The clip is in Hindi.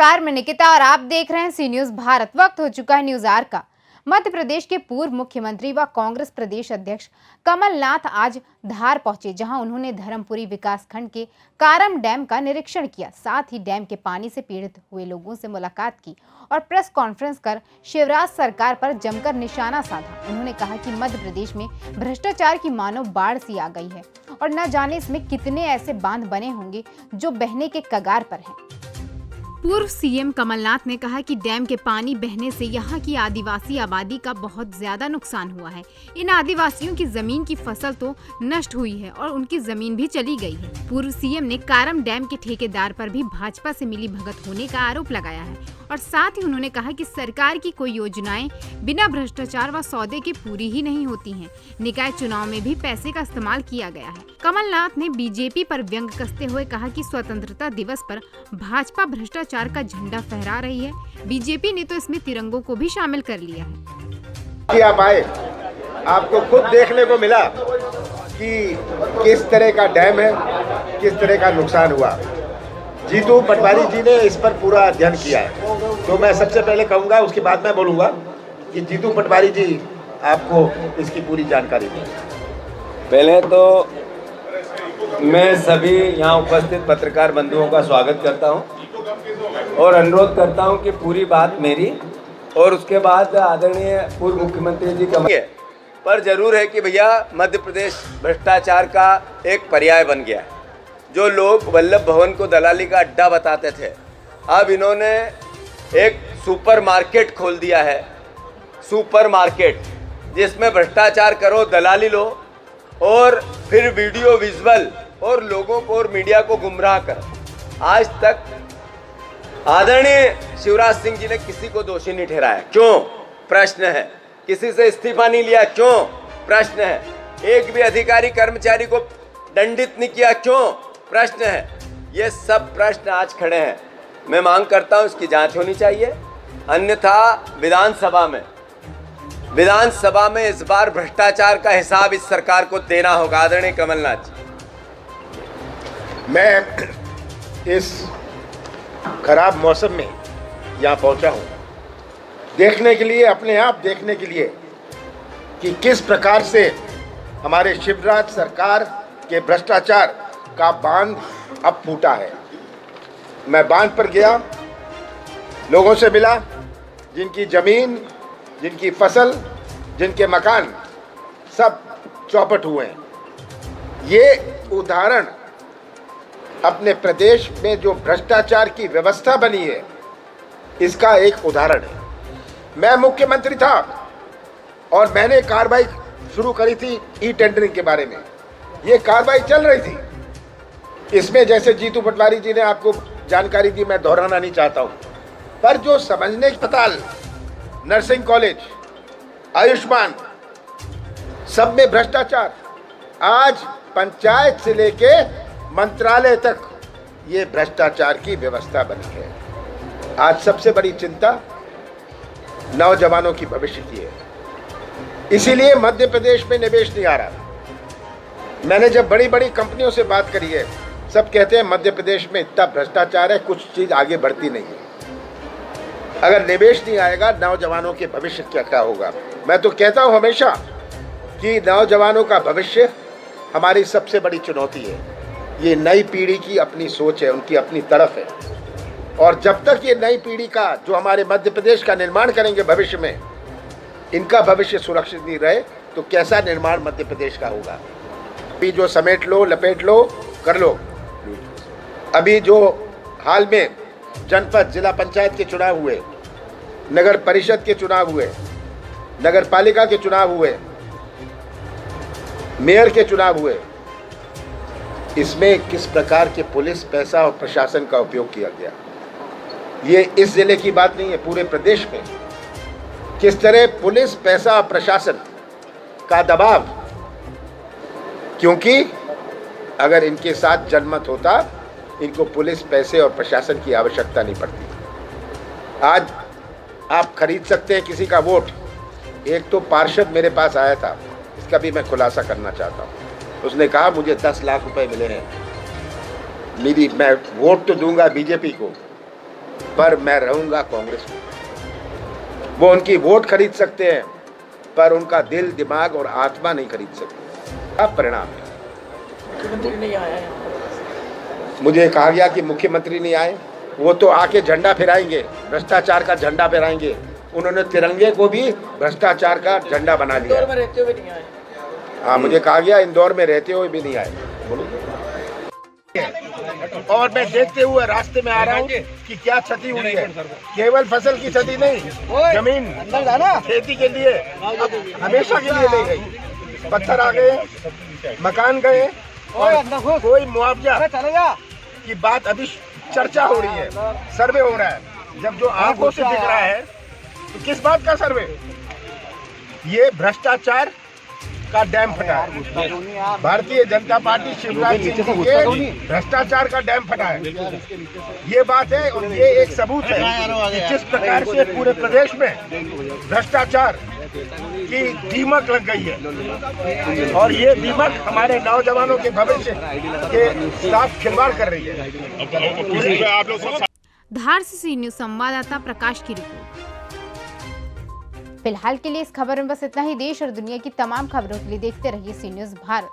नमस्कार, मैं निकिता और आप देख रहे हैं सी न्यूज भारत। वक्त हो चुका है न्यूज आवर का। मध्य प्रदेश के पूर्व मुख्यमंत्री व कांग्रेस प्रदेश अध्यक्ष कमलनाथ आज धार पहुंचे, जहां उन्होंने धर्मपुरी विकासखंड के कारम डैम का निरीक्षण किया। साथ ही डैम के पानी से पीड़ित हुए लोगों से मुलाकात की और प्रेस कॉन्फ्रेंस कर शिवराज सरकार पर जमकर निशाना साधा। उन्होंने कहा कि मध्य प्रदेश में भ्रष्टाचार की मानो बाढ़ सी आ गई है और न जाने इसमें कितने ऐसे बांध बने होंगे जो बहने के कगार पर हैं। पूर्व सीएम कमलनाथ ने कहा कि डैम के पानी बहने से यहाँ की आदिवासी आबादी का बहुत ज्यादा नुकसान हुआ है। इन आदिवासियों की जमीन की फसल तो नष्ट हुई है और उनकी जमीन भी चली गई है। पूर्व सीएम ने कारम डैम के ठेकेदार पर भी भाजपा से मिली भगत होने का आरोप लगाया है और साथ ही उन्होंने कहा कि सरकार की कोई योजनाएं बिना भ्रष्टाचार व सौदे के पूरी ही नहीं होती हैं। निकाय चुनाव में भी पैसे का इस्तेमाल किया गया है। कमलनाथ ने बीजेपी पर व्यंग कसते हुए कहा कि स्वतंत्रता दिवस पर भाजपा भ्रष्टाचार का झंडा फहरा रही है। बीजेपी ने तो इसमें तिरंगों को भी शामिल कर लिया है। आप आए, आपको खुद देखने को मिला कि किस तरह का डैम है, किस तरह का नुकसान हुआ। जीतू पटवारी जी ने इस पर पूरा अध्ययन किया है, तो मैं सबसे पहले कहूँगा, उसके बाद मैं बोलूँगा कि जीतू पटवारी जी आपको इसकी पूरी जानकारी दें। पहले तो मैं सभी यहाँ उपस्थित पत्रकार बंधुओं का स्वागत करता हूँ और अनुरोध करता हूँ कि पूरी बात मेरी और उसके बाद आदरणीय पूर्व मुख्यमंत्री जी का पर जरूर है कि भैया मध्य प्रदेश भ्रष्टाचार का एक पर्याय बन गया है। जो लोग वल्लभ भवन को दलाली का अड्डा बताते थे, अब इन्होंने एक सुपर मार्केट खोल दिया है। सुपर मार्केट जिसमें भ्रष्टाचार करो, दलाली लो और फिर वीडियो विजुअल और लोगों को और मीडिया को गुमराह करो। आज तक आदरणीय शिवराज सिंह जी ने किसी को दोषी नहीं ठहराया। क्यों? प्रश्न है। किसी से इस्तीफा नहीं लिया। क्यों? प्रश्न है। एक भी अधिकारी कर्मचारी को दंडित नहीं किया। क्यों? प्रश्न है। ये सब प्रश्न आज खड़े हैं। मैं मांग करता हूं इसकी जांच होनी चाहिए, अन्यथा विधानसभा में इस बार भ्रष्टाचार का हिसाब इस सरकार को देना होगा। आदरणीय कमलनाथ जी, मैं इस खराब मौसम में यहाँ पहुँचा हूँ देखने के लिए, अपने आप देखने के लिए कि किस प्रकार से हमारे शिवराज सरकार के भ्रष्टाचार का बांध अब फूटा है। मैं बांध पर गया, लोगों से मिला जिनकी जमीन, जिनकी फसल, जिनके मकान सब चौपट हुए हैं। ये उदाहरण अपने प्रदेश में जो भ्रष्टाचार की व्यवस्था बनी है, इसका एक उदाहरण है। मैं मुख्यमंत्री था और मैंने कार्रवाई शुरू करी थी ई टेंडरिंग के बारे में। ये कार्रवाई चल रही थी। इसमें जैसे जीतू पटवारी जी ने आपको जानकारी दी, मैं दोहराना नहीं चाहता हूँ, पर जो समझने अस्पताल, नर्सिंग कॉलेज, आयुष्मान, सब में भ्रष्टाचार। आज पंचायत से लेके मंत्रालय तक ये भ्रष्टाचार की व्यवस्था बनी है। आज सबसे बड़ी चिंता नौजवानों की भविष्य की है। इसीलिए मध्य प्रदेश में निवेश नहीं आ रहा। मैंने जब बड़ी बड़ी कंपनियों से बात करी है, सब कहते हैं मध्य प्रदेश में इतना भ्रष्टाचार है, कुछ चीज़ आगे बढ़ती नहीं है। अगर निवेश नहीं आएगा, नौजवानों के भविष्य क्या होगा। मैं तो कहता हूँ हमेशा कि नौजवानों का भविष्य हमारी सबसे बड़ी चुनौती है। ये नई पीढ़ी की अपनी सोच है, उनकी अपनी तड़फ है, और जब तक ये नई पीढ़ी का जो हमारे मध्य प्रदेश का निर्माण करेंगे भविष्य में, इनका भविष्य सुरक्षित नहीं रहे तो कैसा निर्माण मध्य प्रदेश का होगा। अभी जो समेट लो, लपेट लो, कर लो। अभी जो हाल में जनपद, जिला पंचायत के चुनाव हुए, नगर परिषद के चुनाव हुए, नगर पालिका के चुनाव हुए, मेयर के चुनाव हुए, इसमें किस प्रकार के पुलिस, पैसा और प्रशासन का उपयोग किया गया। ये इस जिले की बात नहीं है, पूरे प्रदेश में किस तरह पुलिस, पैसा और प्रशासन का दबाव, क्योंकि अगर इनके साथ जनमत होता, इनको पुलिस, पैसे और प्रशासन की आवश्यकता नहीं पड़ती। आज आप खरीद सकते हैं किसी का वोट। एक तो पार्षद मेरे पास आया था, इसका भी मैं खुलासा करना चाहता हूँ। उसने कहा मुझे 10 लाख रुपए मिले हैं, मैं वोट तो दूंगा बीजेपी को, पर मैं रहूंगा कांग्रेस में। वो उनकी वोट खरीद सकते हैं, पर उनका दिल, दिमाग और आत्मा नहीं खरीद सकते। अब परिणाम है, मुख्यमंत्री नहीं आया है। मुझे कहा गया कि मुख्यमंत्री नहीं आए, वो तो आके झंडा फहराएंगे, भ्रष्टाचार का झंडा फहराएंगे। उन्होंने तिरंगे को भी भ्रष्टाचार का झंडा बना लिया। इंदौर में रहते हुए नहीं आए। हाँ, मुझे कहा गया इंदौर में रहते हुए भी नहीं आए। और मैं देखते हुए रास्ते में आ रहा हूँ कि क्या क्षति हुई है। केवल फसल की क्षति नहीं, जमीन खेती के लिए हमेशा के लिए ले गई। पत्थर आ गए, मकान गए, और कोई मुआवजा की बात अभी चर्चा हो रही है, सर्वे हो रहा है। जब जो आंखों से दिख रहा है तो किस बात का सर्वे? ये भ्रष्टाचार का डैम फटा है। भारतीय जनता पार्टी शिवराज सिंह जी के भ्रष्टाचार का डैम फटा है, ये बात है। और ये एक सबूत है कि किस प्रकार से पूरे प्रदेश में भ्रष्टाचार की दीमक लग गई है, और ये दीमक हमारे नौजवानों के भविष्य के साथ खिलवाड़ कर रही है। धार से सी न्यूज संवाददाता प्रकाश की रिपोर्ट। फिलहाल के लिए इस खबर में बस इतना ही। देश और दुनिया की तमाम खबरों के लिए देखते रहिए सी न्यूज भारत।